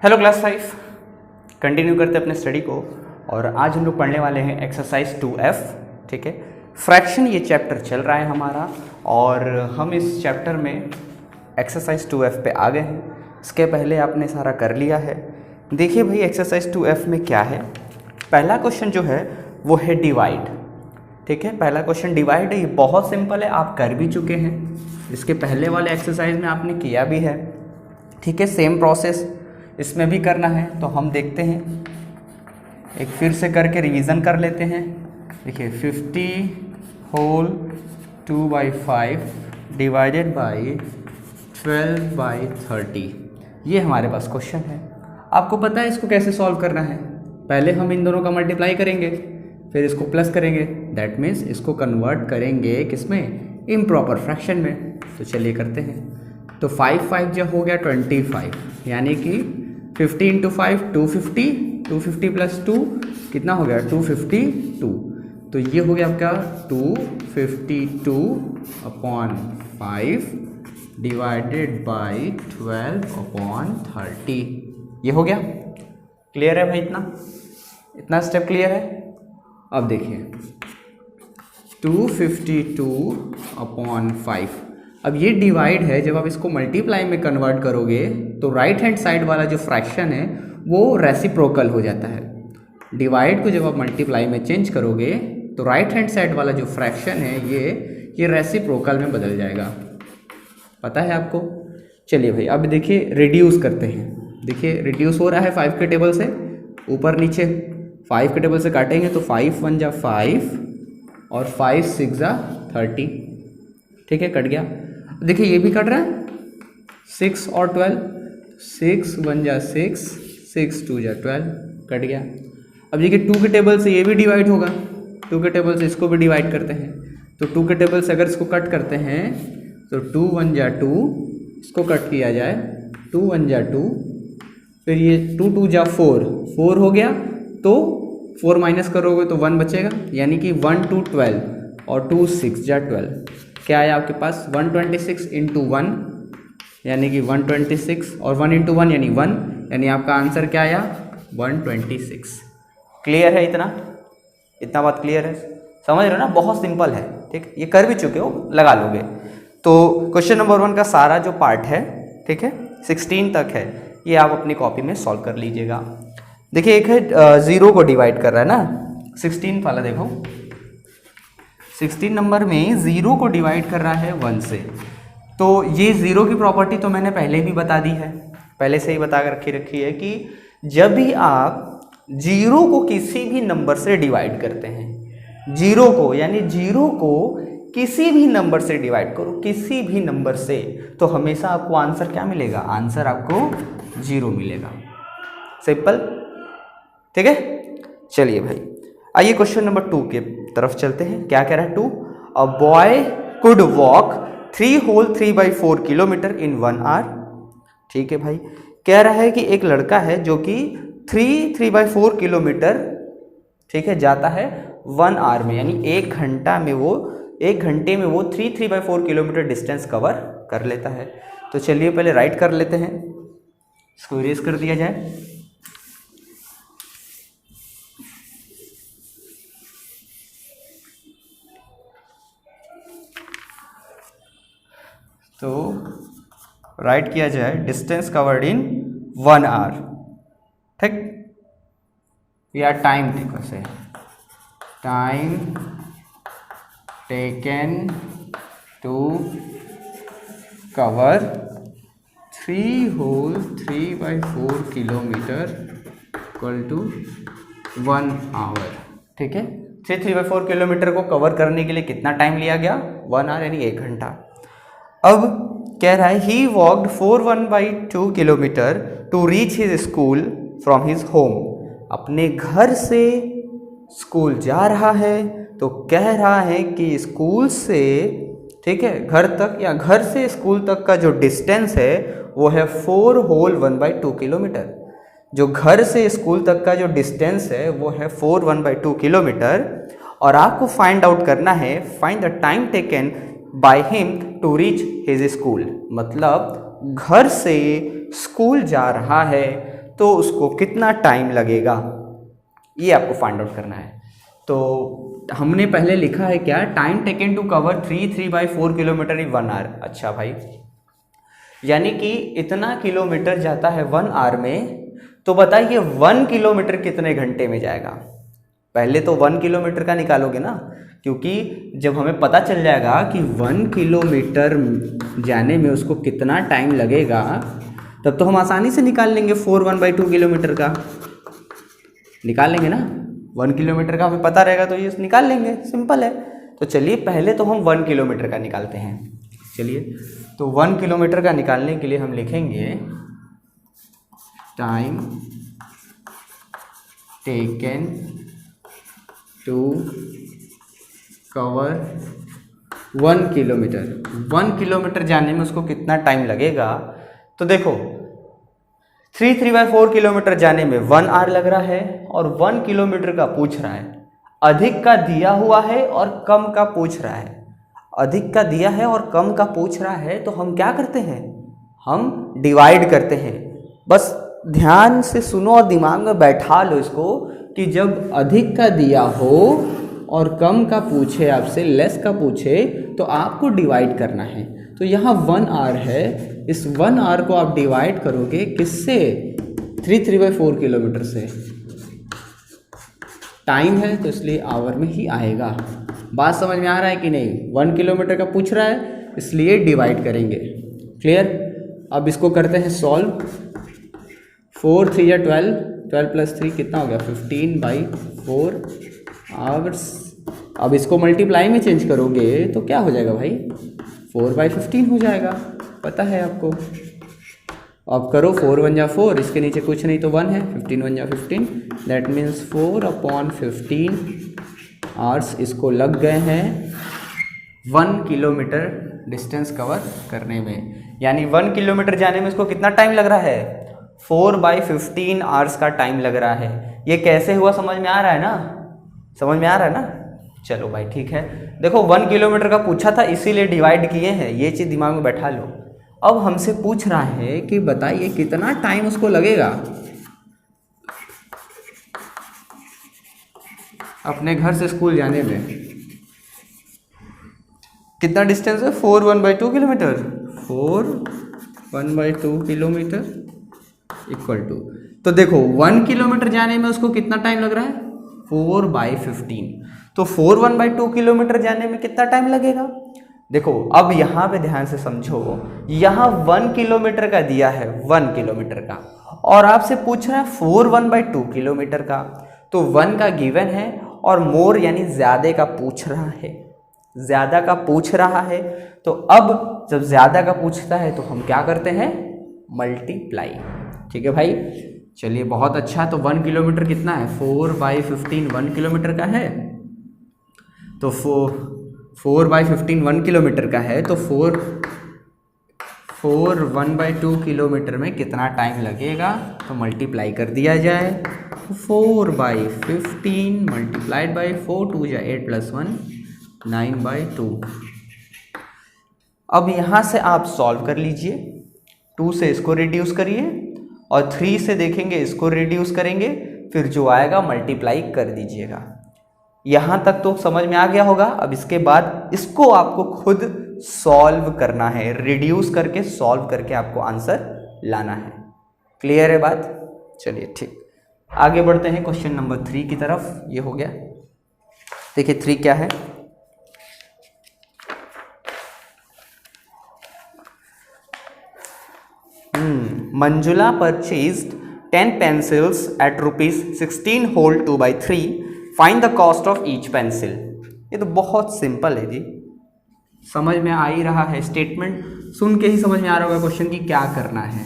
Hello class 5, continue करते अपने study को। और आज हम लोग पढ़ने वाले हैं एक्सरसाइज 2F। ठीक है, फ्रैक्शन ये चैप्टर चल रहा है हमारा और हम इस चैप्टर में एक्सरसाइज 2F पे आ गए हैं। इसके पहले आपने सारा कर लिया है। देखिए भाई, एक्सरसाइज 2F में क्या है। पहला क्वेश्चन जो है वो है डिवाइड। ठीक है, पहला क्वेश्चन डिवाइड है। ये बहुत सिंपल है, आप कर भी चुके हैं, इसके पहले वाले एक्सरसाइज में आपने किया भी है। ठीक है, सेम प्रोसेस इसमें भी करना है। तो हम देखते हैं, एक फिर से करके रिवीजन कर लेते हैं। देखिए 50 होल 2/5 डिवाइडेड बाई 12/30, ये हमारे पास क्वेश्चन है। आपको पता है इसको कैसे सॉल्व करना है। पहले हम इन दोनों का मल्टीप्लाई करेंगे, फिर इसको प्लस करेंगे। दैट मीन्स इसको कन्वर्ट करेंगे किसमें, इम्प्रॉपर फ्रैक्शन में। तो चलिए करते हैं। तो 5 जो हो गया 25, यानी कि 50 × 5 250, 250 + 2 कितना हो गया 252। तो ये हो गया आपका 252/5 डिवाइडेड बाई 12/30। ये हो गया। क्लियर है भाई, इतना स्टेप क्लियर है। अब देखिए 252/5, अब ये डिवाइड है। जब आप इसको मल्टीप्लाई में कन्वर्ट करोगे तो राइट हैंड साइड वाला जो फ्रैक्शन है वो रेसिप्रोकल हो जाता है। डिवाइड को जब आप मल्टीप्लाई में चेंज करोगे तो राइट हैंड साइड वाला जो फ्रैक्शन है ये रेसिप्रोकल में बदल जाएगा। पता है आपको। चलिए भाई, अब देखिए रिड्यूस करते हैं। देखिए रिड्यूस हो रहा है 5 के टेबल से, ऊपर नीचे 5 के टेबल से काटेंगे तो 5 × 1 = 5 और 5 × 6 = 30। ठीक है, कट गया। देखिए ये भी कट रहा है, 6 और 12, 6 × 1 = 6, 6 × 2 = 12, कट गया। अब देखिए 2 के टेबल से ये भी डिवाइड होगा, 2 के टेबल से इसको भी डिवाइड करते हैं। तो 2 के टेबल से अगर इसको कट करते हैं तो 2 × 1 = 2, इसको कट किया जाए 2 × 1 = 2, फिर ये 2 × 2 = 4 हो गया। तो 4 माइनस करोगे तो 1 बचेगा, यानी कि 1 2 12 और 2 6 = 12। क्या आया आपके पास 126 × 1, यानी कि 126, और 1 × 1 यानी 1, यानी आपका आंसर क्या आया 126। क्लियर है, इतना बात क्लियर है, समझ रहे हो ना। बहुत सिंपल है। ठीक, ये कर भी चुके हो, लगा लोगे। तो क्वेश्चन नंबर 1 का सारा जो पार्ट है, ठीक है, 16 तक है, ये आप अपनी कॉपी में सॉल्व कर लीजिएगा। देखिए एक है 0 को डिवाइड कर रहा है ना, 16 वाला देखो, 16 नंबर में 0 को डिवाइड कर रहा है 1 से। तो ये 0 की प्रॉपर्टी तो मैंने पहले भी बता दी है, पहले से ही बता रखी है कि जब भी आप 0 को किसी भी नंबर से डिवाइड करते हैं, 0 को यानी 0 को किसी भी नंबर से डिवाइड करो, किसी भी नंबर से, तो हमेशा आपको आंसर क्या मिलेगा, आंसर आपको 0 मिलेगा। सिंपल। ठीक है, चलिए भाई आइए क्वेश्चन नंबर 2 के तरफ चलते हैं। क्या कह रहा है 2, a boy could walk 3 whole 3/4 kilometre in 1 hour. ठीक है भाई, कह रहा है कि एक लड़का है जो कि 3/4 किलोमीटर, ठीक है, जाता है 1 आवर में, यानी 1 घंटे में वो 3/4 किलोमीटर डिस्टेंस कवर कर लेता है। तो चलिए पहले राइट कर लेते हैं, इसको इरेज कर दिया जाए। तो राइट किया जाए डिस्टेंस कवर्ड इन 1 आवर। ठीक, या टाइम देखो से, time taken to cover 3 whole 3/4 kilometre equal to 1 hour. ठीक है, 3/4 किलोमीटर को कवर करने के लिए कितना टाइम लिया गया, 1 आवर, यानी 1 घंटा। अब कह रहा है he walked 4/1/2 kilometre to reach his school from his home. अपने घर से स्कूल जा रहा है, तो कह रहा है कि स्कूल से, ठीक है, घर तक या घर से स्कूल तक का जो डिस्टेंस है वो है 4 होल 1/2 किलोमीटर। जो घर से स्कूल तक का जो डिस्टेंस है वो है 4/1/2 किलोमीटर। और आपको फाइंड आउट करना है, find the time taken by him to reach his school. मतलब घर से स्कूल जा रहा है तो उसको कितना टाइम लगेगा, ये आपको फाइंड आउट करना है। तो हमने पहले लिखा है क्या, time taken to cover 3/4 kilometre in 1 hour. अच्छा भाई, यानी कि इतना किलोमीटर जाता है 1 आवर में, तो बताइए 1 किलोमीटर कितने घंटे में जाएगा। पहले तो 1 किलोमीटर का निकालोगे ना, क्योंकि जब हमें पता चल जाएगा कि 1 किलोमीटर जाने में उसको कितना टाइम लगेगा, तब तो हम आसानी से निकाल लेंगे 4/1/2 किलोमीटर का निकाल लेंगे ना। 1 किलोमीटर का हमें पता रहेगा तो ये निकाल लेंगे, सिंपल है। तो चलिए पहले तो हम 1 किलोमीटर का निकालते हैं। चलिए, तो 1 किलोमीटर का निकालने के लिए हम लिखेंगे time taken to cover 1 kilometre. 1 kilometre जाने में उसको कितना टाइम लगेगा, तो देखो 3/4 किलोमीटर जाने में 1 आवर लग रहा है, और 1 किलोमीटर का पूछ रहा है। अधिक का दिया हुआ है और कम का पूछ रहा है। अधिक का दिया है और कम का पूछ रहा है, तो हम क्या करते हैं, हम डिवाइड करते हैं। बस ध्यान से सुनो और दिमाग में बैठा लो इसको, कि जब अधिक का दिया हो और कम का पूछे, आपसे लेस का पूछे, तो आपको डिवाइड करना है। तो यहाँ 1 आवर है, इस 1 आवर को आप डिवाइड करोगे किससे, 3/4 किलोमीटर से। टाइम है तो इसलिए आवर में ही आएगा। बात समझ में आ रहा है कि नहीं। 1 किलोमीटर का पूछ रहा है इसलिए डिवाइड करेंगे। क्लियर। अब इसको करते हैं सॉल्व। 4 3 या 12, 12 + 3 कितना हो गया, 15/4 आवर्स। अब इसको मल्टीप्लाई में चेंज करोगे तो क्या हो जाएगा भाई, 4/15 हो जाएगा, पता है आपको। अब करो 4 1 जा 4, इसके नीचे कुछ नहीं तो 1 है, 15 1 जा 15, दैट मीन्स 4/15 आवर्स इसको लग गए हैं 1 किलोमीटर डिस्टेंस कवर करने में। यानी 1 किलोमीटर जाने में इसको कितना टाइम लग रहा है, 4/15 आवर्स का टाइम लग रहा है। ये कैसे हुआ समझ में आ रहा है ना, समझ में आ रहा है ना। चलो भाई ठीक है। देखो 1 किलोमीटर का पूछा था इसीलिए डिवाइड किए हैं, ये चीज़ दिमाग में बैठा लो। अब हमसे पूछ रहा है कि बताइए कितना टाइम उसको लगेगा अपने घर से स्कूल जाने में। कितना डिस्टेंस है, 4/1/2 किलोमीटर, 4/1/2 किलोमीटर इक्वल टू, तो देखो 1 किलोमीटर जाने में उसको कितना टाइम लग रहा है, 4/15। तो 4/1/2 किलोमीटर जाने में कितना टाइम लगेगा। देखो अब यहाँ पे ध्यान से समझो, यहाँ 1 किलोमीटर का दिया है, 1 किलोमीटर का, और आपसे पूछ रहा है 4/1/2 किलोमीटर का। तो 1 का गिवन है और मोर यानी ज़्यादा का पूछ रहा है, ज़्यादा का पूछ रहा है। तो अब जब ज़्यादा का पूछता है तो हम क्या करते हैं, मल्टीप्लाई। ठीक है भाई, चलिए बहुत अच्छा। तो 1 किलोमीटर कितना है, 4/15 1 किलोमीटर का है, तो 4/15 1 किलोमीटर का है, तो 4/1/2 किलोमीटर में कितना टाइम लगेगा, तो मल्टीप्लाई कर दिया जाए। 4/15 मल्टीप्लाइड बाई 4, 2 जा 8 + 1 9/2। अब यहाँ से आप सॉल्व कर लीजिए, 2 से इसको रिड्यूस करिए और 3 से देखेंगे इसको रिड्यूस करेंगे, फिर जो आएगा मल्टीप्लाई कर दीजिएगा। यहाँ तक तो समझ में आ गया होगा। अब इसके बाद इसको आपको खुद सॉल्व करना है, रिड्यूस करके सॉल्व करके आपको आंसर लाना है। क्लियर है बात। चलिए ठीक, आगे बढ़ते हैं क्वेश्चन नंबर 3 की तरफ। ये हो गया, देखिए 3 क्या है। Manjula purchased 10 pencils at ₹16 whole 2/3, find the cost of each pencil. ये तो बहुत सिंपल है जी, समझ में आ ही रहा है। स्टेटमेंट सुन के ही समझ में आ रहा होगा क्वेश्चन की क्या करना है।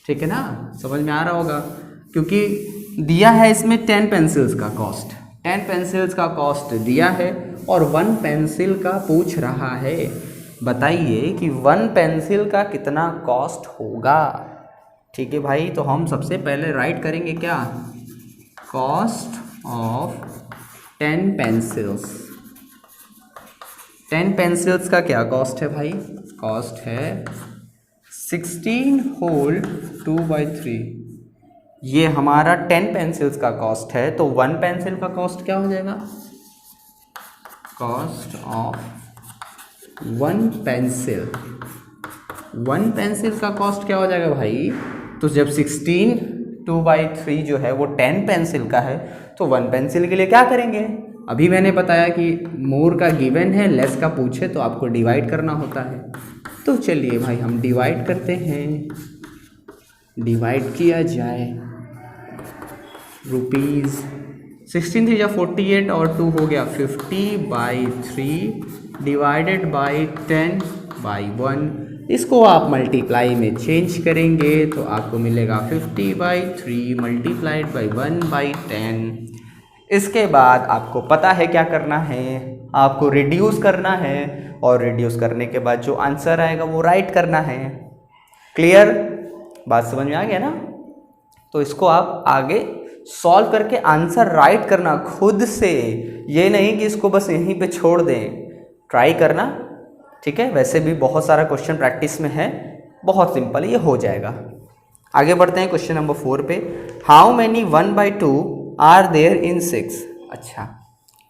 ठीक है ना, समझ में आ रहा होगा, क्योंकि दिया है इसमें 10 पेंसिल्स का कॉस्ट, 10 पेंसिल्स का कॉस्ट दिया है और 1 पेंसिल का पूछ रहा है। बताइए कि 1 पेंसिल का कितना कॉस्ट होगा। ठीक है भाई, तो हम सबसे पहले राइट करेंगे क्या, कॉस्ट ऑफ 10 पेंसिल्स। 10 पेंसिल्स का क्या कॉस्ट है भाई, कॉस्ट है 16 होल 2/3, ये हमारा 10 पेंसिल्स का कॉस्ट है। तो 1 पेंसिल का कॉस्ट क्या हो जाएगा? कॉस्ट ऑफ 1 पेंसिल, 1 पेंसिल का कॉस्ट क्या हो जाएगा भाई? तो जब 16 2/3 जो है वो 10 पेंसिल का है, तो 1 पेंसिल के लिए क्या करेंगे? अभी मैंने बताया कि मोर का गिवन है, लेस का पूछे तो आपको डिवाइड करना होता है। तो चलिए भाई हम डिवाइड करते हैं, डिवाइड किया जाए। रुपीज़ 16 3 48 और 2 हो गया 50/3 डिवाइडेड बाई 10/1। इसको आप मल्टीप्लाई में चेंज करेंगे तो आपको मिलेगा 50/3 मल्टीप्लाइड बाई 1/10। इसके बाद आपको पता है क्या करना है, आपको रिड्यूस करना है और रिड्यूस करने के बाद जो आंसर आएगा वो राइट करना है। क्लियर? बात समझ में आ गया ना? तो इसको आप आगे सॉल्व करके आंसर राइट करना खुद से, ये नहीं कि इसको बस यहीं पे छोड़ दें, ट्राई करना। ठीक है? वैसे भी बहुत सारा क्वेश्चन प्रैक्टिस में है, बहुत सिंपल, ये हो जाएगा। आगे बढ़ते हैं क्वेश्चन नंबर 4 पे। How many 1/2 are there in 6? अच्छा,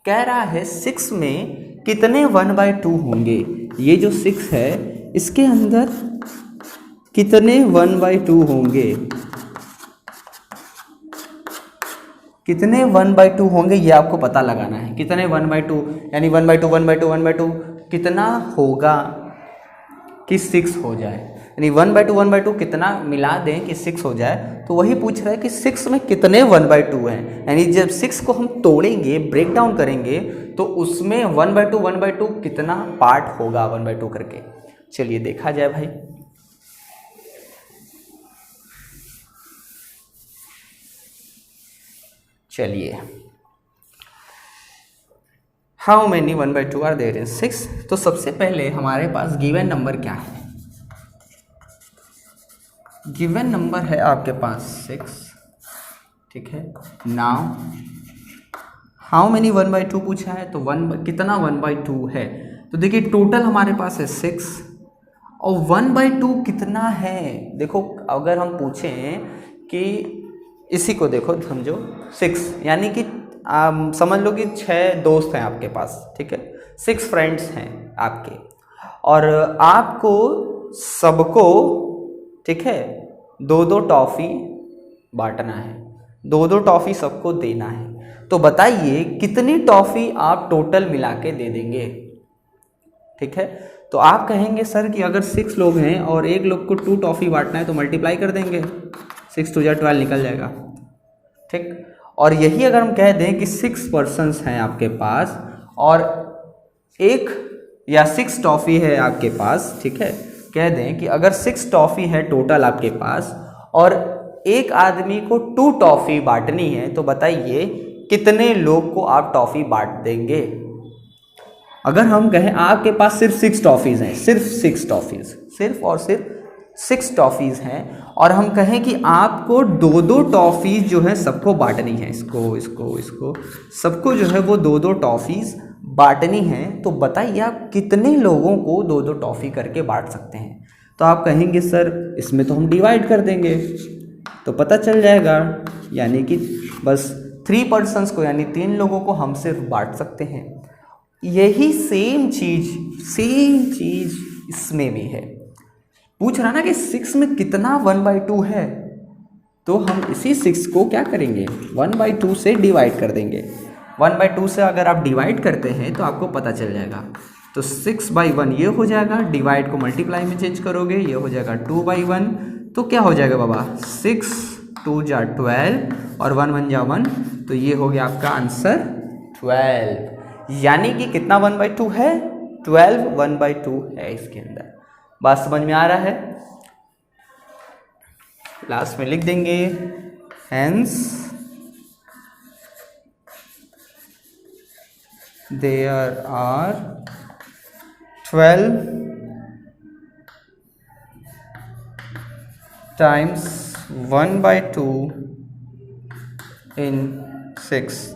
कह रहा है 6 में कितने 1/2 होंगे। ये जो 6 है इसके अंदर कितने 1/2 होंगे, कितने 1/2 होंगे ये आपको पता लगाना है। कितने 1/2 यानी 1/2 1/2 1/2 कितना होगा कि 6 हो जाए, यानी 1/2 1/2 कितना मिला दें कि 6 हो जाए। तो वही पूछ रहा है कि 6 में कितने 1/2 हैं, यानी जब 6 को हम तोड़ेंगे, ब्रेक डाउन करेंगे, तो उसमें 1/2 1/2 कितना पार्ट होगा 1/2 करके। चलिए देखा जाए भाई। चलिए, how many 1/2 are there in 6? तो सबसे पहले हमारे पास गिवन नंबर क्या है? गिवन नंबर है आपके पास 6। ठीक है, नाउ हाउ मैनी 1/2 पूछा है, तो कितना 1/2 है। तो देखिए टोटल हमारे पास है 6 और 1/2 कितना है। देखो अगर हम पूछें कि इसी को देखो समझो 6, यानी कि समझ लो कि 6 दोस्त हैं आपके पास। ठीक है, 6 फ्रेंड्स हैं आपके, और आपको सबको, ठीक है, 2-2 टॉफ़ी बांटना है, 2-2 टॉफ़ी सबको देना है। तो बताइए कितनी टॉफ़ी आप टोटल मिला के दे देंगे। ठीक है, तो आप कहेंगे सर कि अगर 6 लोग हैं और एक लोग को 2 टॉफ़ी बांटना है तो मल्टीप्लाई कर देंगे, 6 2 12 निकल जाएगा। ठीक, और यही अगर हम कह दें कि 6 पर्सन्स हैं आपके पास और एक या 6 टॉफ़ी है आपके पास, ठीक है, कह दें कि अगर 6 टॉफ़ी है टोटल आपके पास और एक आदमी को 2 टॉफ़ी बांटनी है, तो बताइए कितने लोग को आप टॉफ़ी बांट देंगे। अगर हम कहें आपके पास सिर्फ 6 टॉफ़ीज़ हैं, सिर्फ 6 टॉफ़ीज़, सिर्फ और सिर्फ 6 टॉफ़ीज़ हैं, और हम कहें कि आपको 2-2 टॉफ़ीज़ जो है सबको बांटनी है, इसको इसको इसको सबको जो है वो 2-2 टॉफ़ीज़ बांटनी है, तो बताइए आप कितने लोगों को 2-2 टॉफ़ी करके बांट सकते हैं। तो आप कहेंगे सर इसमें तो हम डिवाइड कर देंगे तो पता चल जाएगा, यानी कि बस 3 पर्सन्स को, यानी 3 लोगों को हम सिर्फ बांट सकते हैं। यही सेम चीज़ इसमें भी है। पूछ रहा ना कि 6 में कितना 1/2 है, तो हम इसी 6 को क्या करेंगे, 1/2 से डिवाइड कर देंगे। 1/2 से अगर आप डिवाइड करते हैं तो आपको पता चल जाएगा। तो 6/1 ये हो जाएगा, डिवाइड को मल्टीप्लाई में चेंज करोगे ये हो जाएगा 2/1। तो क्या हो जाएगा बाबा, 6 2 जा 12 और 1 1 जा 1, तो ये हो गया आपका आंसर 12। यानी कि कितना 1/2 है, 12 1/2 है इसके अंदर। बात समझ में आ रहा है? लास्ट में लिख देंगे hence there are 12 times 1/2 in 6।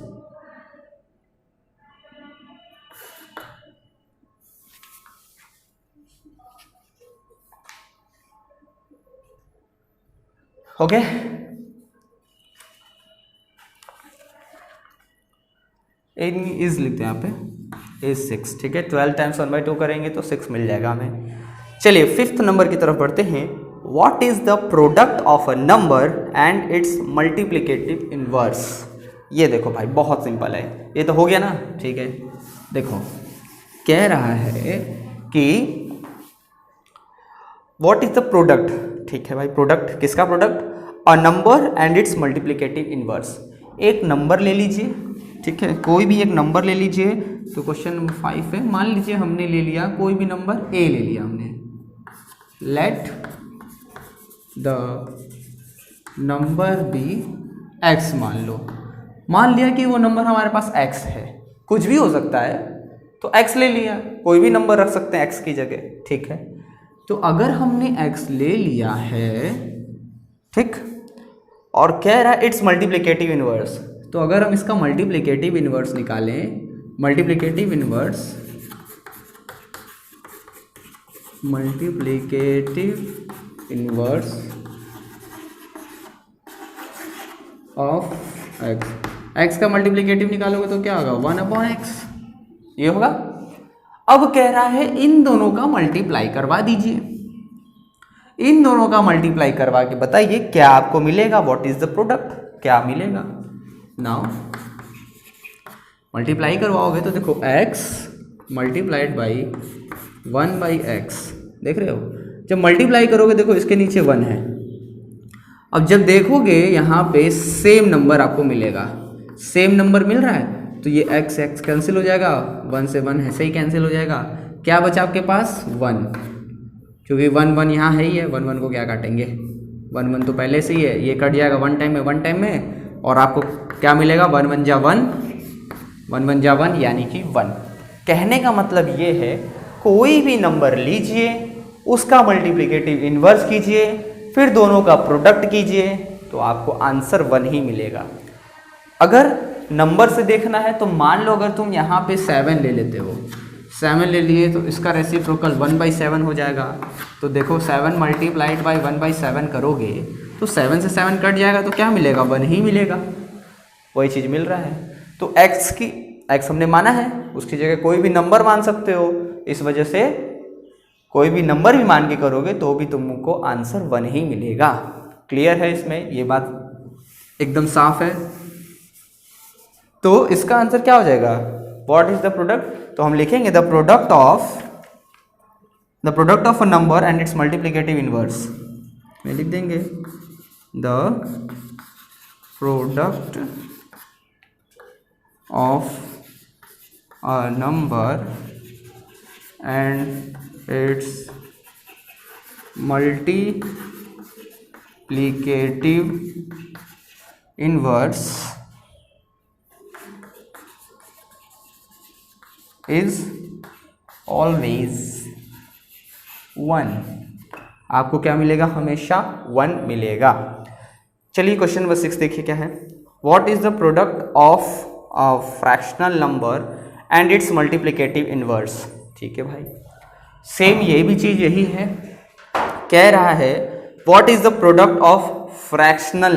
Okay, इज लिखते हैं यहाँ पे इज 6, ठीक है। 12 टाइम्स 1/2 करेंगे तो 6 मिल जाएगा हमें। चलिए 5th नंबर की तरफ बढ़ते हैं। What is the product of a number and it's multiplicative inverse. ये देखो भाई बहुत सिंपल है, ये तो हो गया ना, ठीक है। देखो कह रहा है कि व्हाट इज द प्रोडक्ट, ठीक है भाई, प्रोडक्ट किसका product, a number and it's multiplicative inverse. एक नंबर ले लीजिए, ठीक है, कोई भी एक नंबर ले लीजिए। तो क्वेश्चन नंबर 5 है, मान लीजिए हमने ले लिया कोई भी नंबर ए ले लिया हमने, let the number be x, मान लिया कि वो नंबर हमारे पास एक्स है, कुछ भी हो सकता है, तो एक्स ले लिया, कोई भी नंबर रख सकते हैं एक्स की जगह, ठीक है। तो अगर हमने एक्स ले लिया है, ठीक, और कह रहा है इट्स मल्टीप्लिकेटिव इनवर्स, तो अगर हम इसका मल्टीप्लिकेटिव इनवर्स निकालें, मल्टीप्लिकेटिव इनवर्स ऑफ एक्स का मल्टीप्लिकेटिव निकालोगे तो क्या होगा, 1/x, ये होगा। अब कह रहा है इन दोनों का मल्टीप्लाई करवा दीजिए, इन दोनों का मल्टीप्लाई करवा के बताइए क्या आपको मिलेगा, व्हाट इज द प्रोडक्ट, क्या मिलेगा। नाउ मल्टीप्लाई करवाओगे तो देखो x मल्टीप्लाइड बाई 1/x, देख रहे हो, जब मल्टीप्लाई करोगे देखो इसके नीचे 1 है। अब जब देखोगे यहाँ पे सेम नंबर आपको मिलेगा, सेम नंबर मिल रहा है, तो ये x कैंसिल हो जाएगा, 1 से 1 है, सही कैंसिल हो जाएगा। क्या बचा आपके पास, 1, क्योंकि 1 यहाँ है ही है, 1 को क्या काटेंगे, 1 तो पहले से ही है, ये कट जाएगा 1 टाइम में, और आपको क्या मिलेगा, 1 1 जा 1 यानी कि 1। कहने का मतलब ये है कोई भी नंबर लीजिए, उसका मल्टीप्लिकेटिव इनवर्स कीजिए, फिर दोनों का प्रोडक्ट कीजिए, तो आपको आंसर 1 ही मिलेगा। अगर नंबर से देखना है तो मान लो अगर तुम यहाँ पे 7 ले लेते हो, 7 ले लिए तो इसका रेसिप्रोकल 1/7 हो जाएगा। तो देखो 7 मल्टीप्लाइड बाई 1/7 करोगे तो 7 से 7 कट जाएगा, तो क्या मिलेगा, 1 ही मिलेगा, वही चीज़ मिल रहा है। तो x हमने माना है, उसकी जगह कोई भी नंबर मान सकते हो, इस वजह से कोई भी नंबर भी मान के करोगे तो भी तुमको आंसर 1 ही मिलेगा। क्लियर है, इसमें ये बात एकदम साफ है। तो इसका आंसर क्या हो जाएगा, व्हाट इज द प्रोडक्ट, तो हम लिखेंगे the product of a number and it's multiplicative inverse, में लिख देंगे the product of a number and it's multiplicative inverse is always 1। आपको क्या मिलेगा, हमेशा 1 मिलेगा। चलिए क्वेश्चन नंबर 6 देखिए क्या है, what is the product of a fractional number and it's multiplicative inverse. ठीक है भाई, सेम ये भी चीज यही है, कह रहा है what is the product of fractional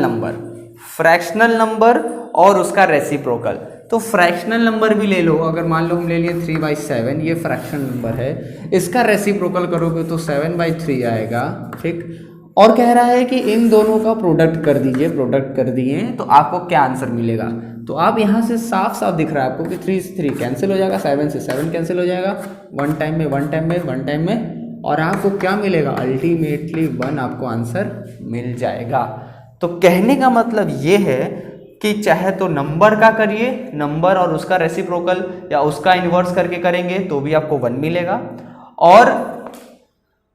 number और उसका रेसिप्रोकल। तो फ्रैक्शनल नंबर भी ले लो, अगर मान लो हम ले लिए 3/7, ये फ्रैक्शनल नंबर है, इसका रेसिप्रोकल करोगे तो 7/3 आएगा, ठीक। और कह रहा है कि इन दोनों का प्रोडक्ट कर दीजिए, प्रोडक्ट कर दिए तो आपको क्या आंसर मिलेगा। तो आप यहाँ से साफ साफ दिख रहा है आपको कि 3 से 3 कैंसिल हो जाएगा, 7 से 7 कैंसिल हो जाएगा, 1 टाइम में, और आपको क्या मिलेगा, अल्टीमेटली 1 आपको आंसर मिल जाएगा। तो कहने का मतलब ये है कि चाहे तो नंबर का करिए, नंबर और उसका रेसिप्रोकल या उसका इन्वर्स करके करेंगे तो भी आपको 1 मिलेगा, और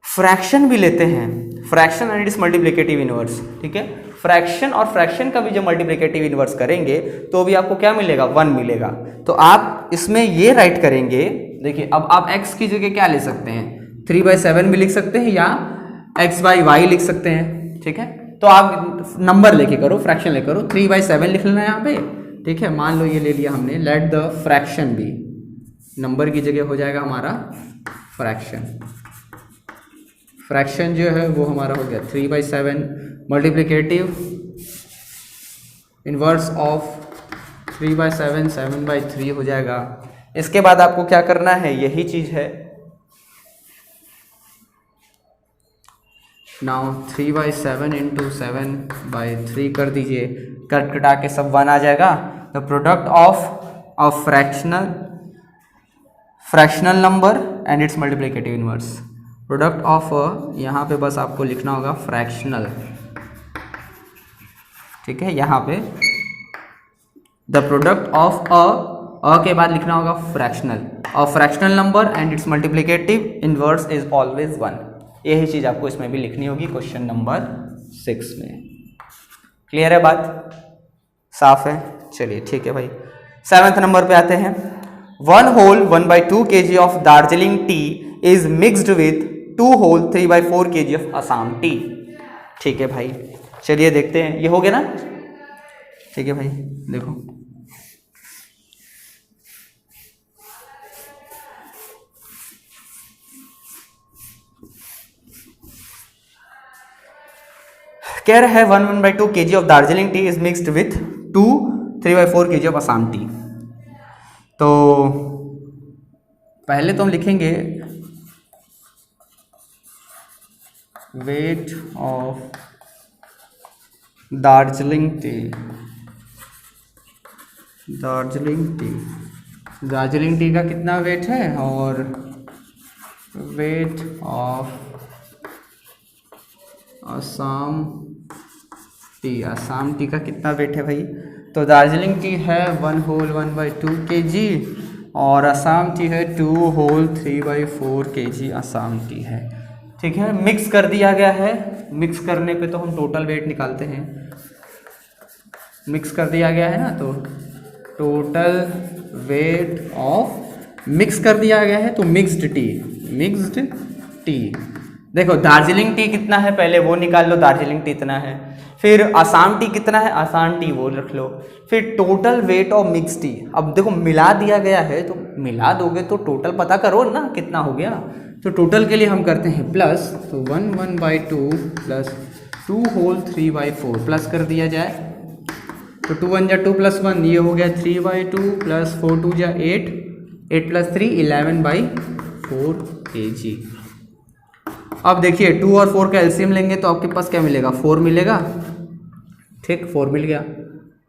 फ्रैक्शन भी लेते हैं, fraction and it's multiplicative inverse, ठीक है। फ्रैक्शन और फ्रैक्शन का भी जब मल्टीप्लिकेटिव इनवर्स करेंगे तो भी आपको क्या मिलेगा, 1 मिलेगा। तो आप इसमें ये राइट करेंगे, देखिए अब आप x की जगह क्या ले सकते हैं, 3/7 भी लिख सकते हैं या x/y लिख सकते हैं, ठीक है। तो आप नंबर लेके करो, फ्रैक्शन लेके करो, 3/7 लिख लेना यहाँ पे, ठीक है। मान लो ये ले लिया हमने, let the fraction be, number की जगह हो जाएगा हमारा फ्रैक्शन जो है वो हमारा हो गया 3/7 मल्टीप्लिकेटिव इन्वर्स ऑफ 3/7 7/3 हो जाएगा। इसके बाद आपको क्या करना है, यही चीज है। नाउ 3/7 इंटू 7/3 कर दीजिए, कट कटा के सब 1 आ जाएगा। The product of a fractional number and it's multiplicative inverse. Product of यहाँ पे बस आपको लिखना होगा फ्रैक्शनल, ठीक है। यहाँ पे द प्रोडक्ट ऑफ अ के बाद लिखना होगा फ्रैक्शनल, और fractional number and it's multiplicative inverse is always 1। यही चीज आपको इसमें भी लिखनी होगी क्वेश्चन नंबर 6 में। क्लियर है बात, साफ है? चलिए ठीक है भाई। 7th नंबर पे आते हैं। 1 whole 1/2 kg of Darjeeling T is mixed with 2 whole 3/4 kg of Assam T. ठीक है भाई, चलिए देखते हैं। ये हो गया ना? ठीक है भाई, देखो कह रहा है 1/2 kg of Darjeeling T is mixed with 2 3/4 kg of Assam T. तो पहले तो हम लिखेंगे weight of Darjeeling T. Darjeeling T का कितना वेट है, और वेट ऑफ असम टी का कितना वेट है भाई? तो दार्जिलिंग टी है 1 whole 1/2 kg और असम टी है 2 whole 3/4 kg असम टी है। ठीक है, मिक्स कर दिया गया है। मिक्स करने पे तो हम टोटल वेट निकालते हैं। मिक्स कर दिया गया है ना, तो टोटल वेट ऑफ मिक्स कर दिया गया है, तो मिक्स्ड टी। देखो दार्जिलिंग टी कितना है पहले वो निकाल लो, दार्जिलिंग टी इतना है। फिर असम टी कितना है, असम टी वो रख लो। फिर total weight of mix T, अब देखो मिला दिया गया है तो मिला दोगे तो टोटल पता करो ना कितना हो गया। तो टोटल के लिए हम करते हैं प्लस, तो 1/2 प्लस 2 whole 3/4 प्लस कर दिया जाए, तो 2 1 2 प्लस 1 ये हो गया 3/2 प्लस 4 2 8 8 प्लस 3 11/4 kg। अब देखिए 2 और 4 का एलसीएम लेंगे तो आपके पास क्या मिलेगा, 4 मिलेगा। ठीक, 4 मिल गया।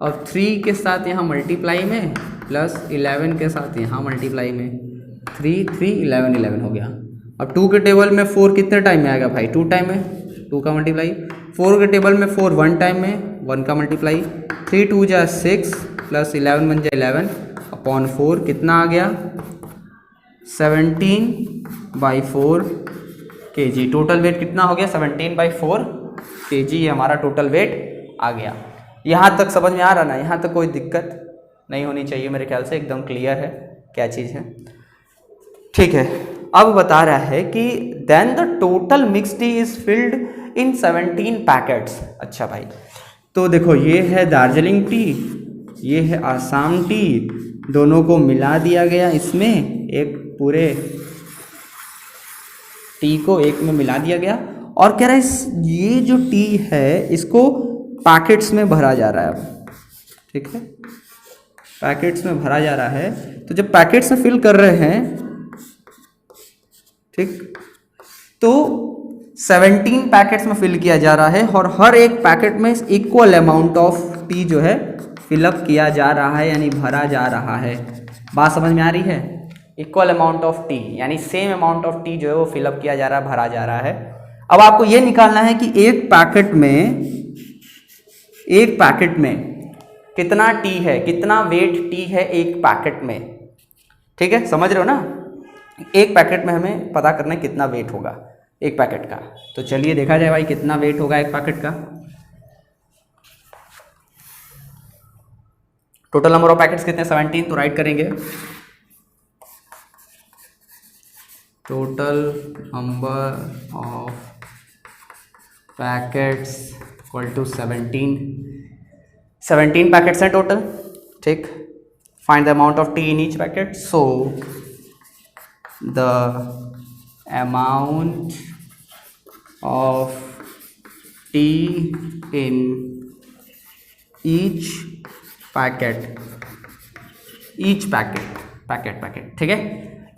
अब 3 के साथ यहाँ मल्टीप्लाई में प्लस 11 के साथ यहाँ मल्टीप्लाई में 3 3 11 11 हो गया। अब 2 के टेबल में 4 कितने टाइम में आएगा भाई, 2 टाइम में, 2 का मल्टीप्लाई। 4 के टेबल में 4 1 टाइम में, 1 का मल्टीप्लाई। 3 2 6 प्लस 11 1 11 अपॉन 4 कितना आ गया, 17/4 kg। टोटल वेट कितना हो गया, 17/4 kg, ये हमारा टोटल वेट आ गया। यहाँ तक समझ में आ रहा ना? यहाँ तक कोई दिक्कत नहीं होनी चाहिए मेरे ख्याल से, एकदम क्लियर है क्या चीज़ है। ठीक है, अब बता रहा है कि then the total mix tea is filled in 17 packets. अच्छा भाई, तो देखो ये है दार्जिलिंग टी, ये है असम टी, दोनों को मिला दिया गया इसमें, एक पूरे टी को एक में मिला दिया गया। और कह रहा है ये जो टी है इसको पैकेट्स में भरा जा रहा है अब। ठीक है, पैकेट्स में भरा जा रहा है। तो जब पैकेट्स में फिल कर रहे हैं, ठीक, तो 17 पैकेट्स में फिल किया जा रहा है और हर एक पैकेट में इक्वल अमाउंट ऑफ टी जो है फिलअप किया जा रहा है, यानी भरा जा रहा है। बात समझ में आ रही है? इक्वल अमाउंट ऑफ टी यानी सेम अमाउंट ऑफ टी जो है वो फिलअप किया जा रहा है, भरा जा रहा है। अब आपको ये निकालना है कि एक पैकेट में कितना टी है, कितना वेट टी है एक पैकेट में। ठीक है, समझ रहे हो ना? एक पैकेट में हमें पता करना है कितना वेट होगा एक पैकेट का। तो चलिए देखा जाए भाई कितना वेट होगा एक पैकेट का। टोटल नंबर ऑफ पैकेट्स कितने, 17, तो राइट करेंगे total number of packets equal to 17 packets हैं टोटल। ठीक, find the amount of tea in each packet. So the amount of tea in each packet, packet, ठीक है।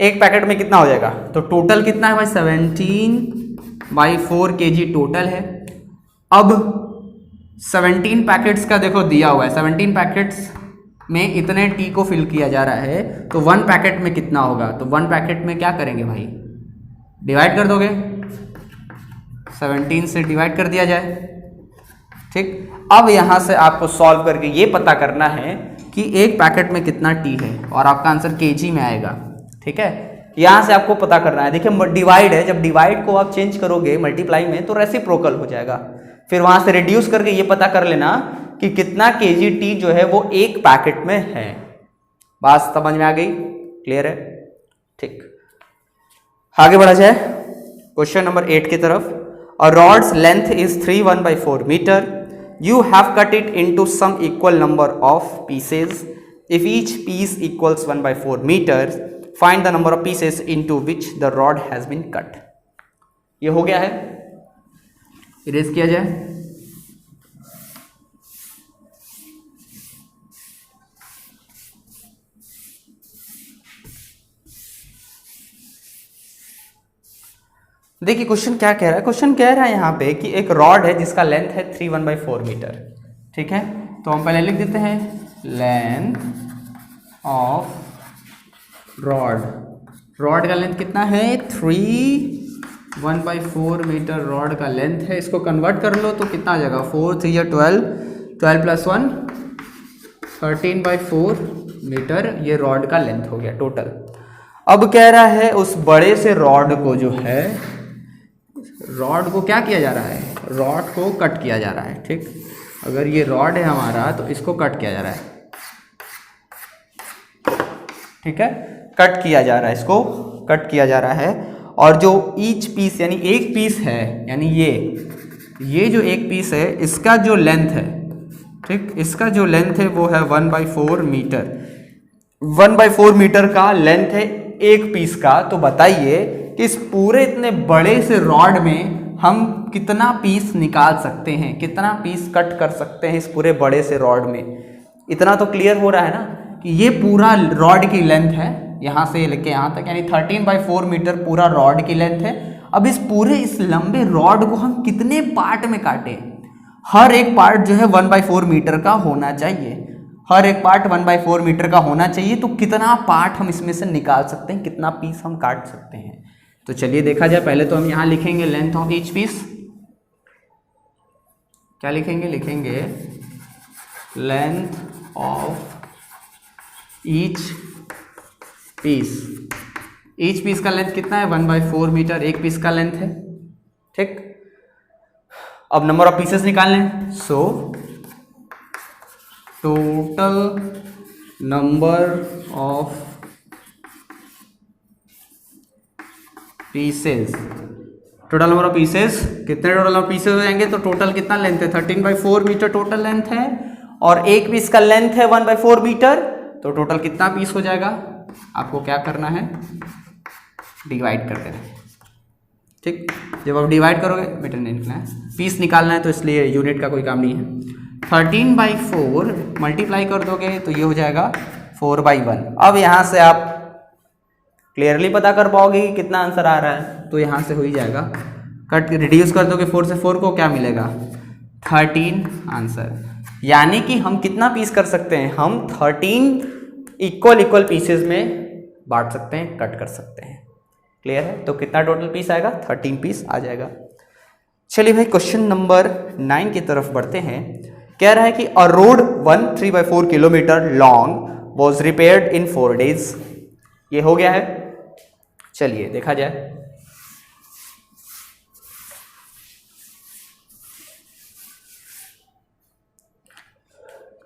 एक पैकेट में कितना हो जाएगा, तो टोटल कितना है भाई 17/4 kg टोटल है। अब 17 पैकेट्स का देखो दिया हुआ है, 17 पैकेट्स में इतने टी को फिल किया जा रहा है, तो 1 पैकेट में कितना होगा, तो 1 पैकेट में क्या करेंगे भाई, डिवाइड कर दोगे, 17 से डिवाइड कर दिया जाए, ठीक। अब यहां से आपको सॉल्व करके ये पता करना है कि एक पैकेट में कितना टी है, और आपका आंसर केजी में आएगा, ठीक है। यहां से आपको पता करना है, देखिए डिवाइड है, जब डिवाइड को आप चेंज करोगे मल्टीप्लाई में तो रेसिप्रोकल हो जाएगा, फिर वहां से रिड्यूस करके ये पता कर लेना कि कितना केजी टी जो है वो एक पैकेट में है। बात समझ में आ गई, क्लियर है, ठीक। आगे बढ़ा जाए क्वेश्चन नंबर 8 की तरफ। A rods length is 3/4 metre, you have cut it into some equal number of pieces. If each piece equals 1/4 meters, find the number of pieces into which the rod has been cut. ये हो गया है, erase किया जाए। देखिए question क्या कह रहा है, क्वेश्चन कह रहा है यहाँ पे कि एक रॉड है जिसका लेंथ है 3/4 मीटर, ठीक है। तो हम पहले लिख देते हैं लेंथ ऑफ रॉड, रॉड का लेंथ कितना है 3/4 मीटर रॉड का लेंथ है। इसको कन्वर्ट कर लो तो कितना आ जाएगा, 4 3 12, 12 + 1 13/4 मीटर, ये रॉड का लेंथ हो गया टोटल। अब कह रहा है उस बड़े से रॉड को जो है, रॉड को क्या किया जा रहा है, रॉड को कट किया जा रहा है, ठीक। अगर ये रॉड है हमारा तो इसको कट किया जा रहा है, ठीक है, कट किया जा रहा है, इसको कट किया जा रहा है। और जो ईच पीस यानी एक पीस है, यानी ये जो एक पीस है इसका जो लेंथ है, ठीक, इसका जो लेंथ है वो है 1/4 मीटर, 1/4 मीटर का लेंथ है एक पीस का। तो बताइए कि इस पूरे इतने बड़े से रॉड में हम कितना पीस निकाल सकते हैं, कितना पीस कट कर सकते हैं इस पूरे बड़े से रॉड में। इतना तो क्लियर हो रहा है ना कि ये पूरा रॉड की लेंथ है, यहाँ से लेके यहाँ तक, यानी 13/4 मीटर पूरा रॉड की लेंथ है। अब इस पूरे इस लंबे रॉड को हम कितने पार्ट में काटें, हर एक पार्ट जो है 1/4 मीटर का होना चाहिए, हर एक पार्ट 1/4 मीटर का होना चाहिए। तो कितना पार्ट हम इसमें से निकाल सकते हैं, कितना पीस हम काट सकते हैं। तो चलिए देखा जाए, पहले तो हम यहाँ लिखेंगे लेंथ ऑफ ईच पीस, क्या लिखेंगे, लिखेंगे length of each piece. Each piece का लेंथ कितना है 1/4 मीटर, एक पीस का लेंथ है, ठीक। अब नंबर ऑफ पीसेस निकालने हैं, so total number of pieces, total number of pieces, कितने टोटल ऑफ पीसेस हो जाएंगे, तो टोटल कितना लेंथ है 13/4 मीटर टोटल लेंथ है, और एक पीस का लेंथ है 1/4 मीटर, तो टोटल कितना पीस हो जाएगा, आपको क्या करना है, डिवाइड कर देना, ठीक। जब आप डिवाइड करोगे, मीटर नहीं निकलना है, पीस निकालना है, तो इसलिए यूनिट का कोई काम नहीं है। 13/4 मल्टीप्लाई कर दोगे तो ये हो जाएगा 4/1। अब यहाँ से आप क्लियरली पता कर पाओगे कि कितना आंसर आ रहा है, तो यहाँ से हो ही जाएगा, कट रिड्यूस कर दोगे 4 से 4 को, क्या मिलेगा 13 आंसर। यानी कि हम कितना पीस कर सकते हैं, हम 13 इक्वल पीसेस में बांट सकते हैं, कट कर सकते हैं, क्लियर है। तो कितना टोटल पीस आएगा, 13 पीस आ जाएगा। चलिए भाई क्वेश्चन नंबर 9 की तरफ बढ़ते हैं। कह रहा है कि a road 3/4 kilometre long was repaired in 4 days। ये हो गया है, चलिए देखा जाए।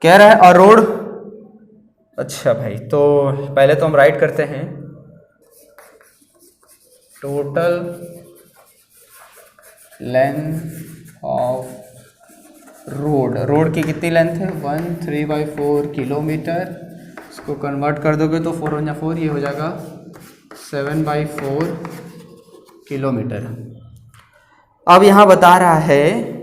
कह रहा है अ रोड, अच्छा भाई, तो पहले तो हम राइट करते हैं total length of road, road की कितनी लेंथ है 3/4 किलोमीटर, इसको कन्वर्ट कर दोगे तो 4 × 4 ये हो जाएगा 7/4 किलोमीटर। अब यहाँ बता रहा है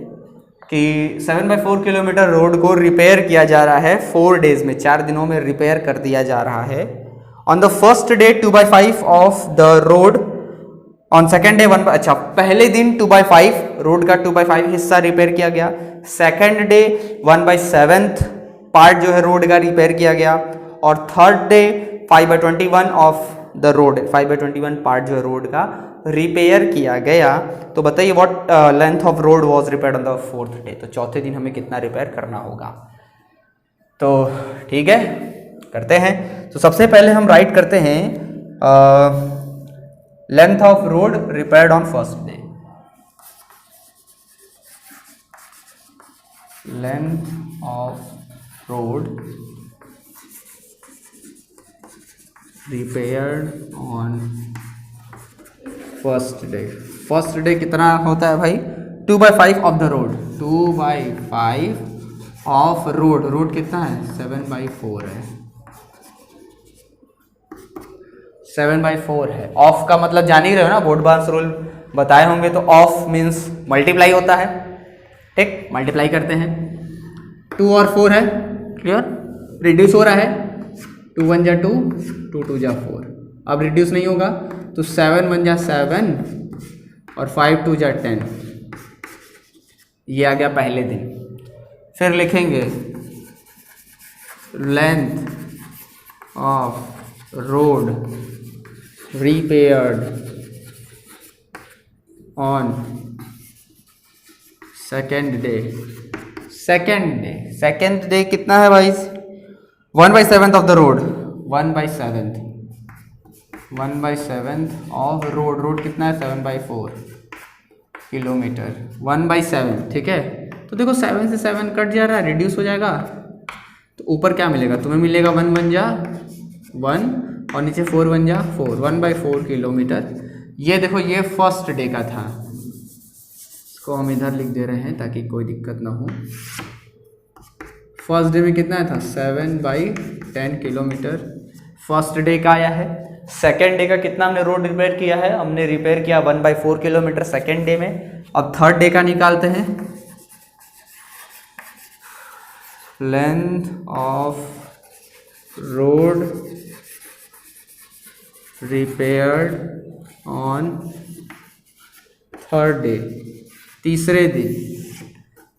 कि 7/4 किलोमीटर रोड को रिपेयर किया जा रहा है 4 डेज में, 4 दिनों में रिपेयर कर दिया जा रहा है। On the first day 2/5 of the road, on second day अच्छा पहले दिन 2/5 रोड का 2/5 हिस्सा रिपेयर किया गया। सेकेंड डे 1/7 पार्ट जो है रोड का रिपेयर किया गया। और third day 5/21 of the road, 5/21 part जो है रोड का रिपेयर किया गया। तो बताइए what length of road was repaired on the fourth day. तो चौथे दिन हमें कितना रिपेयर करना होगा। तो ठीक है, करते हैं। तो सबसे पहले हम राइट करते हैं length of road repaired on first day. Length of road repaired on first day. First day कितना होता है भाई? 2/5 of the road, 2/5 of road. Road कितना है? 7/4 है, 7/4 है। ऑफ का मतलब जान ही रहे हो ना, बोर्ड बार्स रूल बताए होंगे। तो ऑफ मीन्स मल्टीप्लाई होता है, ठीक, मल्टीप्लाई करते हैं। 2 और 4 है, क्लियर। रिड्यूस हो रहा है, 2 1 जा 2, 2 2 जा 4। अब रिड्यूस नहीं होगा तो 7 1 जा 7 और 5 2 जा 10। ये आ गया पहले दिन। फिर लिखेंगे length of road repaired on second day. Second day कितना है भाई? 1/7 of the road, 1/7 of road. Road कितना है? 7/4 किलोमीटर, 1/7, ठीक है। तो देखो 7 से 7 कट जा रहा है, रिड्यूस हो जाएगा। तो ऊपर क्या मिलेगा तुम्हें? मिलेगा 1 1 जा 1 और नीचे 4 1 जा 4, 1/4 किलोमीटर। ये देखो ये फर्स्ट डे का था, इसको हम इधर लिख दे रहे हैं ताकि कोई दिक्कत ना हो। फर्स्ट डे में कितना था? 7/10 किलोमीटर फर्स्ट डे का आया है। सेकेंड डे का कितना हमने रोड रिपेयर किया है? हमने रिपेयर किया 1/4 किलोमीटर सेकेंड डे में। अब थर्ड डे का निकालते हैं। Length of road repaired on third day,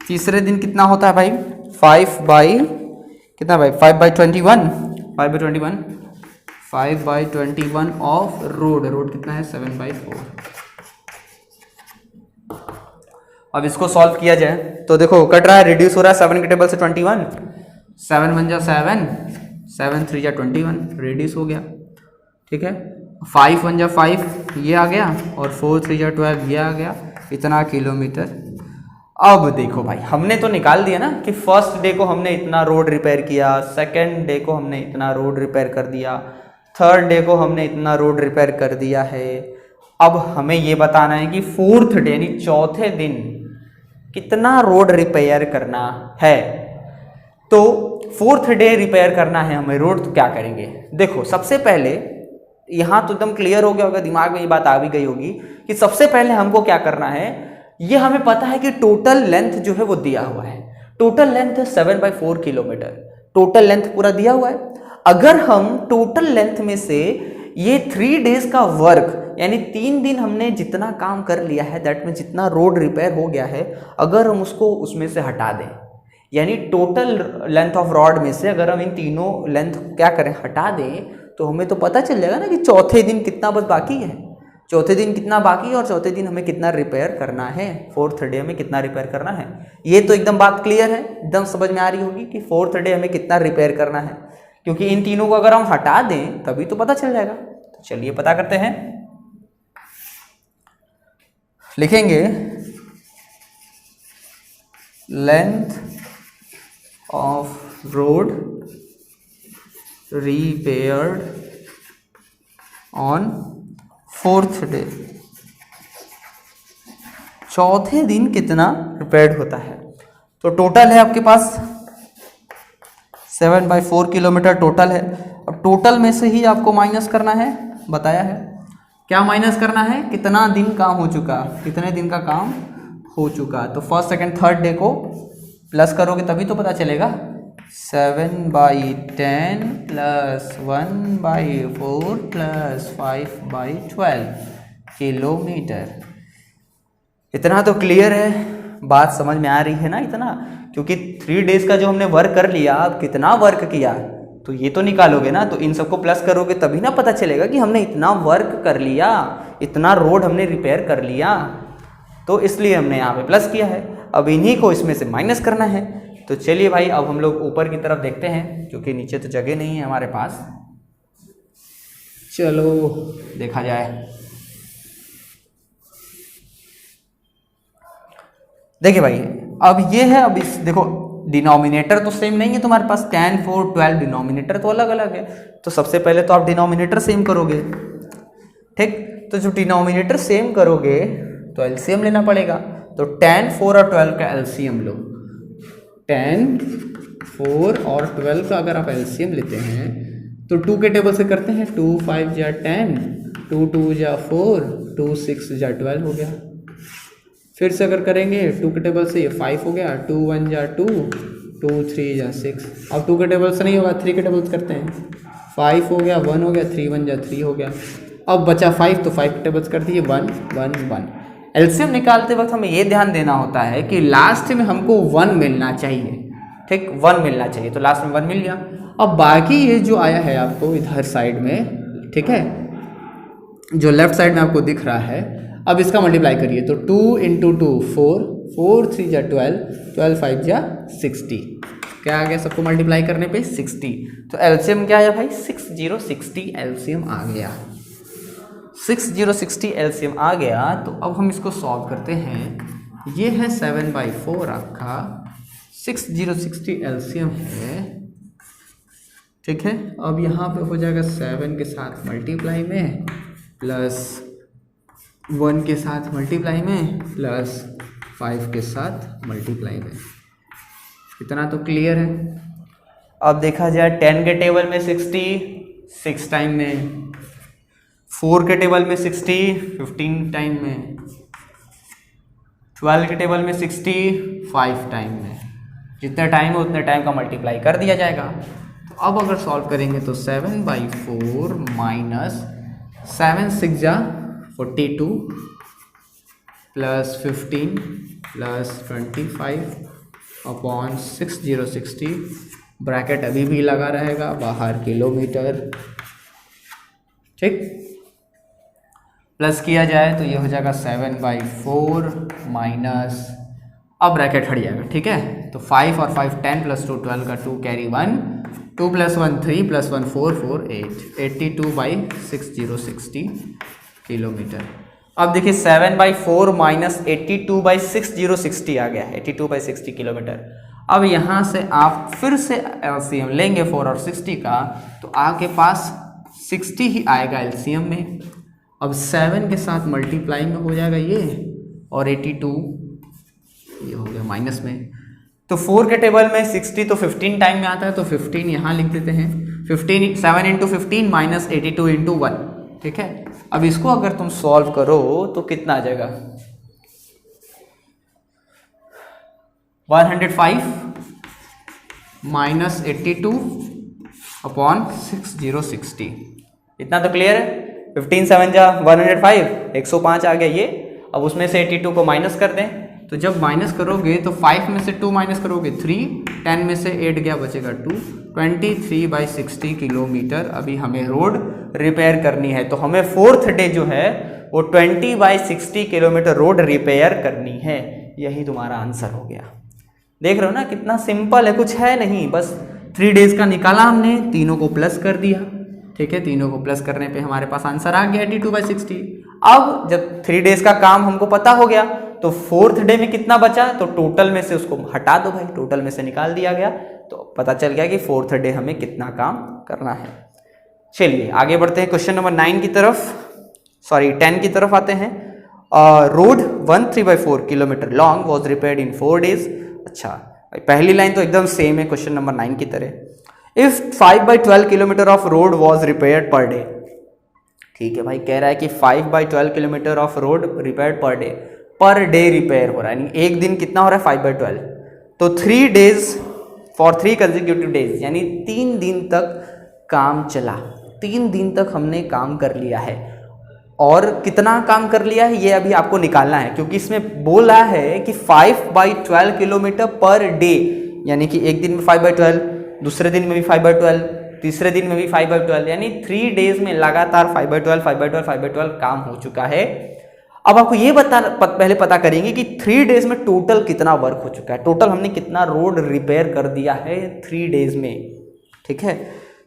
तीसरे दिन कितना होता है भाई? 5 बाई कितना भाई? 5/21 5/21 ऑफ रोड कितना है? 7/4। अब इसको सॉल्व किया जाए तो देखो कट रहा है, रिड्यूस हो रहा है 7 के टेबल से 21, 7 1 जा 7, 7 3 जा 21, रिड्यूस हो गया, ठीक है। 5 1 जा 5 ये आ गया और 4 3 जा 12 ये आ गया, इतना किलोमीटर। अब देखो भाई हमने तो निकाल दिया ना कि फर्स्ट डे को हमने इतना रोड रिपेयर किया, सेकेंड डे को हमने इतना रोड रिपेयर कर दिया, थर्ड डे को हमने इतना रोड रिपेयर कर दिया है। अब हमें ये बताना है कि फोर्थ डे यानी चौथे दिन कितना रोड रिपेयर करना है। तो फोर्थ डे रिपेयर करना है हमें रोड, तो क्या करेंगे? देखो सबसे पहले यहाँ तो एकदम क्लियर हो गया होगा, दिमाग में ये बात आ भी गई होगी कि सबसे पहले हमको क्या करना है। ये हमें पता है कि टोटल लेंथ जो है वो दिया हुआ है, total length 7/4 kilometre, total length पूरा दिया हुआ है। अगर हम टोटल लेंथ में से ये 3 डेज का वर्क यानी 3 दिन हमने जितना काम कर लिया है, दैट में जितना रोड रिपेयर हो गया है, अगर हम उसको उसमें से हटा दें, यानी टोटल लेंथ ऑफ रॉड में से अगर हम इन तीनों लेंथ क्या करें, हटा दें, तो हमें तो पता चल जाएगा ना कि चौथे दिन कितना बस बाकी है, चौथे दिन कितना बाकी है और चौथे दिन हमें कितना रिपेयर करना है, फोर्थ डे में कितना रिपेयर करना है। ये तो एकदम बात क्लियर है, एकदम समझ में आ रही होगी कि फोर्थ डे हमें कितना रिपेयर करना है, क्योंकि इन तीनों को अगर हम हटा दें तभी तो पता चल जाएगा। तो चलिए पता करते हैं। लिखेंगे length of road repaired on fourth day, चौथे दिन कितना रिपेयर्ड होता है। तो टोटल है आपके पास 7/4 किलोमीटर टोटल है। अब टोटल में से ही आपको माइनस करना है, बताया है क्या माइनस करना है, कितना दिन काम हो चुका, कितने दिन का काम हो चुका। तो फर्स्ट सेकंड थर्ड डे को प्लस करोगे तभी तो पता चलेगा। 7/10 प्लस 1/4 प्लस 5/12 किलोमीटर। इतना तो क्लियर है, बात समझ में आ रही है ना इतना, क्योंकि 3 डेज का जो हमने वर्क कर लिया, अब कितना वर्क किया तो ये तो निकालोगे ना, तो इन सबको प्लस करोगे तभी ना पता चलेगा कि हमने इतना वर्क कर लिया, इतना रोड हमने रिपेयर कर लिया। तो इसलिए हमने यहाँ पे प्लस किया है, अब इन्हीं को इसमें से माइनस करना है। तो चलिए भाई अब हम लोग ऊपर की तरफ देखते हैं, क्योंकि नीचे तो जगह नहीं है हमारे पास। चलो देखा जाए। देखिए भाई अब ये है, अब इस देखो डिनोमिनेटर तो सेम नहीं है तुम्हारे पास, 10, 4, 12 डिनोमिनेटर तो अलग अलग है। तो सबसे पहले तो आप डिनोमिनेटर सेम करोगे, ठीक। तो जो डिनोमिनेटर सेम करोगे तो एलसीएम लेना पड़ेगा। तो 10, 4 और 12 का एलसीएम लो। 10, 4 और 12 का अगर आप एलसीएम लेते हैं तो 2 के टेबल से करते हैं। 2 5 जा 10, 2 2 जा 4, 2 6 जा 12 हो गया। फिर से अगर करेंगे 2 के टेबल से, ये 5 हो गया। 2 1 जा 2, 2 3 जा 6। अब 2 के टेबल से नहीं होगा, 3 के टेबल से करते हैं। 5 हो गया, 1 हो गया, 3 1 जा 3 हो गया। अब बचा 5, तो 5 के टेबल से कर दिए 1 1 1। एलसीएम निकालते वक्त हमें ये ध्यान देना होता है कि लास्ट में हमको 1 मिलना चाहिए, ठीक, 1 मिलना चाहिए। तो लास्ट में 1 मिल गया। अब बाकी ये जो आया है आपको इधर साइड में, ठीक है, जो लेफ्ट साइड में आपको दिख रहा है, अब इसका मल्टीप्लाई करिए। तो 2 × 2 4, 4 3 जा 12, 12 5 जा 60। क्या आ गया सबको मल्टीप्लाई करने पे? 60। तो एलसीएम क्या आया भाई? 6060 एलसीएम आ गया। 6060 एलसीएम आ गया। तो अब हम इसको सॉल्व करते हैं। ये है 7/4 आपका, 6060 एलसीएम है, ठीक है। अब यहाँ पे हो जाएगा 7 के साथ मल्टीप्लाई में, प्लस 1 के साथ मल्टीप्लाई में, प्लस 5 के साथ मल्टीप्लाई में। इतना तो क्लियर है। अब देखा जाए 10 के टेबल में 60 6 टाइम में, 4 के टेबल में 60 15 टाइम में, 12 के टेबल में 60 5 टाइम में। जितने टाइम है उतने टाइम का मल्टीप्लाई कर दिया जाएगा। तो अब अगर सॉल्व करेंगे तो 7/4 माइनस 7 6 जा 42 प्लस 15 प्लस 25 अपॉन 6060, ब्रैकेट अभी भी लगा रहेगा, बाहर किलोमीटर, ठीक। प्लस किया जाए तो ये हो जाएगा 7/4 माइनस, अब ब्रैकेट हट जाएगा, ठीक है। तो 5 और 5 10 प्लस 2 12 का 2 कैरी 1, 2 + 1 3 + 1 4 4 8, 82/6060 किलोमीटर। अब देखिए 7/4 माइनस 82/6060 आ गया, 82/60 किलोमीटर। अब यहाँ से आप फिर से एलसीएम लेंगे 4 और 60 का, तो आपके पास 60 ही आएगा एलसीएम में। अब 7 के साथ मल्टीप्लाई में हो जाएगा ये, और 82 ये हो गया माइनस में। तो 4 के टेबल में 60 तो 15 टाइम में आता है, तो 15 यहाँ लिख देते हैं। 15 7 × 15 माइनस 82 × 1, ठीक है। अब इसको अगर तुम सॉल्व करो तो कितना आ जाएगा? 105 माइनस 82 अपॉन 6060। इतना तो क्लियर है। 15 7 जा 105, 105 आ गया ये। अब उसमें से 82 को माइनस कर दें, तो जब माइनस करोगे तो 5 में से 2 माइनस करोगे 3, 10 में से 8 गया, बचेगा 2, 23/60 किलोमीटर अभी हमें रोड रिपेयर करनी है। तो हमें 4th डे जो है वो 20/60 किलोमीटर रोड रिपेयर करनी है। यही तुम्हारा आंसर हो गया। देख रहे हो ना कितना सिंपल है, कुछ है नहीं, बस 3 डेज का निकाला हमने, तीनों को प्लस कर दिया, ठीक है। तीनों को प्लस करने पे हमारे पास आंसर आ गया 82/60। अब जब 3 डेज का काम हमको पता हो गया तो 4th डे में कितना बचा, तो टोटल में से उसको हटा दो भाई, टोटल में से निकाल दिया गया, तो पता चल गया कि 4th डे हमें कितना काम करना है। चलिए आगे बढ़ते हैं क्वेश्चन नंबर 9 की तरफ, सॉरी 10 की तरफ आते हैं। Road 13/4 kilometre long was repaired in 4 days. अच्छा पहली लाइन तो एकदम सेम है क्वेश्चन नंबर 9 की तरह। If 5/12 kilometre of road was repaired per day, ठीक है भाई, कह रहा है कि 5/12 kilometre of road repaired per day. Per day repair हो रहा है, यानी एक दिन कितना हो रहा है 5/12। तो 3 days फॉर 3 consecutive days, यानी 3 दिन तक काम चला, 3 दिन तक हमने काम कर लिया है। और कितना काम कर लिया है ये अभी आपको निकालना है, क्योंकि इसमें बोला है कि 5/12 किलोमीटर पर डे, यानी कि एक दिन में 5/12, दूसरे दिन में भी 5/12, तीसरे दिन में भी 5/12, यानी 3 days में लगातार 5/12 काम हो चुका है। अब आपको ये पहले पता करेंगे कि 3 days में टोटल कितना वर्क हो चुका है, टोटल हमने कितना रोड रिपेयर कर दिया है 3 days में। ठीक है,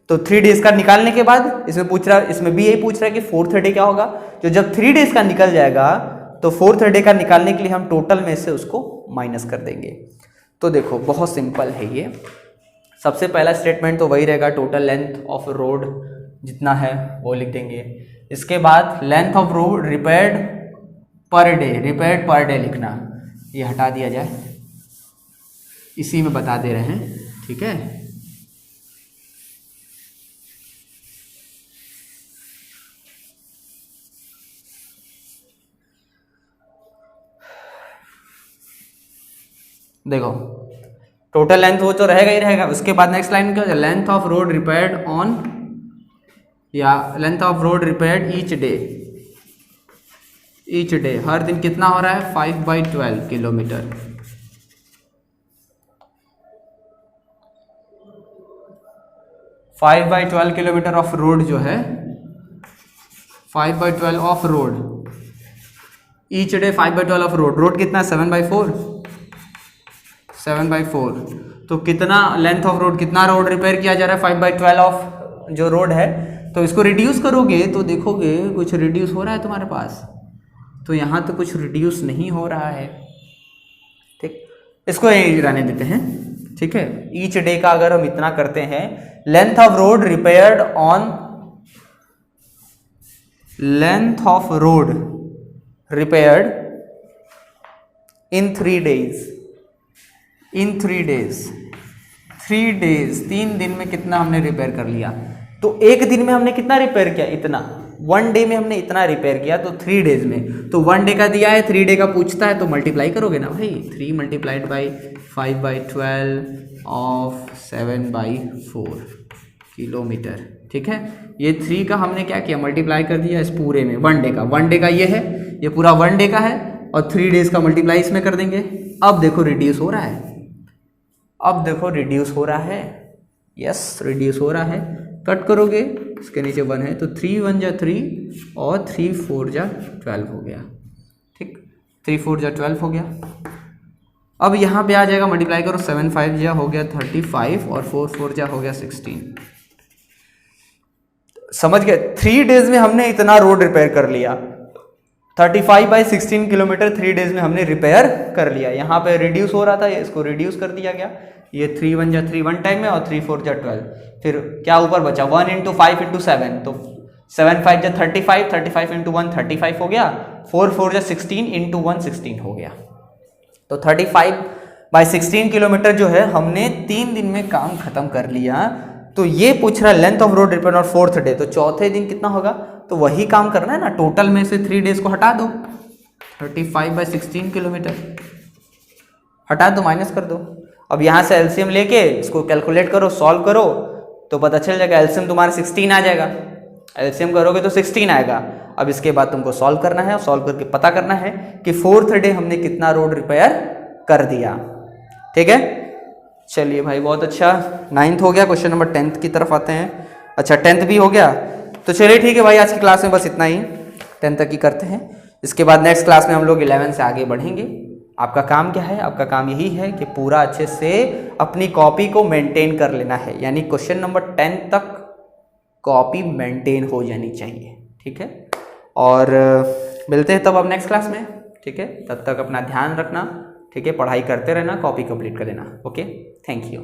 तो 3 days का निकालने के बाद इसमें पूछ रहा है, इसमें भी यही पूछ रहा है कि 4th डे क्या होगा। तो जब 3 days का निकल जाएगा तो 4th डे का निकालने के लिए हम टोटल में से उसको माइनस कर देंगे। तो देखो बहुत सिंपल है ये। सबसे पहला स्टेटमेंट तो वही रहेगा, टोटल लेंथ ऑफ रोड जितना है वो लिख देंगे। इसके बाद length of road repaired per day लिखना, ये हटा दिया जाए, इसी में बता दे रहे हैं। ठीक है, देखो टोटल लेंथ वो तो रहेगा ही रहेगा। उसके बाद नेक्स्ट लाइन क्या हो जाए, length of road repaired on, या length of road repaired each day, हर दिन कितना हो रहा है 5/12 किलोमीटर। 5/12 किलोमीटर ऑफ रोड जो है, 5/12 of road, each day 5/12 of road कितना 7/4, 7/4। तो कितना लेंथ ऑफ रोड, कितना रोड रिपेयर किया जा रहा है 5/12 ऑफ जो रोड है। तो इसको रिड्यूस करोगे तो देखोगे कुछ रिड्यूस हो रहा है तुम्हारे पास, तो यहाँ तो कुछ रिड्यूस नहीं हो रहा है। ठीक, इसको यही रहने देते हैं। ठीक है, ईच डे का अगर हम इतना करते हैं, length of road repaired on, length of road repaired in 3 days, in 3 days, 3 दिन में कितना हमने रिपेयर कर लिया। तो एक दिन में हमने कितना रिपेयर किया, इतना। 1 day में हमने इतना रिपेयर किया, तो 3 days में, तो 1 day का दिया है, 3 day का पूछता है, तो मल्टीप्लाई करोगे ना भाई, 3 मल्टीप्लाइड बाई 5/12 ऑफ 7/4 किलोमीटर। ठीक है, ये 3 का हमने क्या किया, मल्टीप्लाई कर दिया इस पूरे में 1 day का। 1 day का ये है, ये पूरा 1 day का है, और 3 days का मल्टीप्लाई इसमें कर देंगे। अब देखो रिड्यूस हो रहा है, अब देखो रिड्यूस हो रहा है, यस रिड्यूस हो रहा है। कट करोगे इसके नीचे 1 है, तो 3 1 जा 3 और 3 4 जा 12 हो गया। ठीक, 3 4 जा 12 हो गया। अब यहाँ पे आ जाएगा, मल्टीप्लाई करो, 7 5 जा हो गया 35 और 4 4 जा हो गया 16। समझ गए, 3 days में हमने इतना रोड रिपेयर कर लिया, 35/16 किलोमीटर 3 days में हमने रिपेयर कर लिया। यहाँ पे रिड्यूस हो रहा था, इसको रिड्यूस कर दिया गया। ये 3 1 जा 3 1 टाइम में, और 3 4 जा 12, फिर क्या ऊपर बचा 1 × 5 × 7, तो 7 5 जा 35, 35 × 1 35 हो गया, 4 4 जा 16 × 1 16 हो गया। तो 35/16 किलोमीटर जो है हमने 3 दिन में काम खत्म कर लिया। तो ये पूछ रहा है लेंथ ऑफ रोड रिपेयर और 4th डे, तो चौथे दिन कितना होगा, तो वही काम करना है ना, टोटल में से 3 days को हटा दो, 35/16 किलोमीटर हटा दो, माइनस कर दो। अब यहाँ से एलसीएम लेके इसको कैलकुलेट करो, सॉल्व करो, तो पता चल जाएगा एलसीएम तुम्हारा 16 आ जाएगा। एलसीएम करोगे तो 16 आएगा। अब इसके बाद तुमको सॉल्व करना है, और सॉल्व करके पता करना है कि 4th डे हमने कितना रोड रिपेयर कर दिया। ठीक है, चलिए भाई बहुत अच्छा, 9th हो गया। क्वेश्चन नंबर 10th की तरफ आते हैं। अच्छा 10th भी हो गया, तो चलिए ठीक है भाई, आज की क्लास में बस इतना ही, 10th तक ही करते हैं। इसके बाद नेक्स्ट क्लास में हम लोग 11 से आगे बढ़ेंगे। आपका काम क्या है, आपका काम यही है कि पूरा अच्छे से अपनी कॉपी को मेंटेन कर लेना है, यानी क्वेश्चन नंबर 10 तक कॉपी मेंटेन हो जानी चाहिए। ठीक है, और मिलते हैं तब अब नेक्स्ट क्लास में। ठीक है, तब तक अपना ध्यान रखना। ठीक है, पढ़ाई करते रहना, कॉपी कंप्लीट कर लेना। Okay, thank you.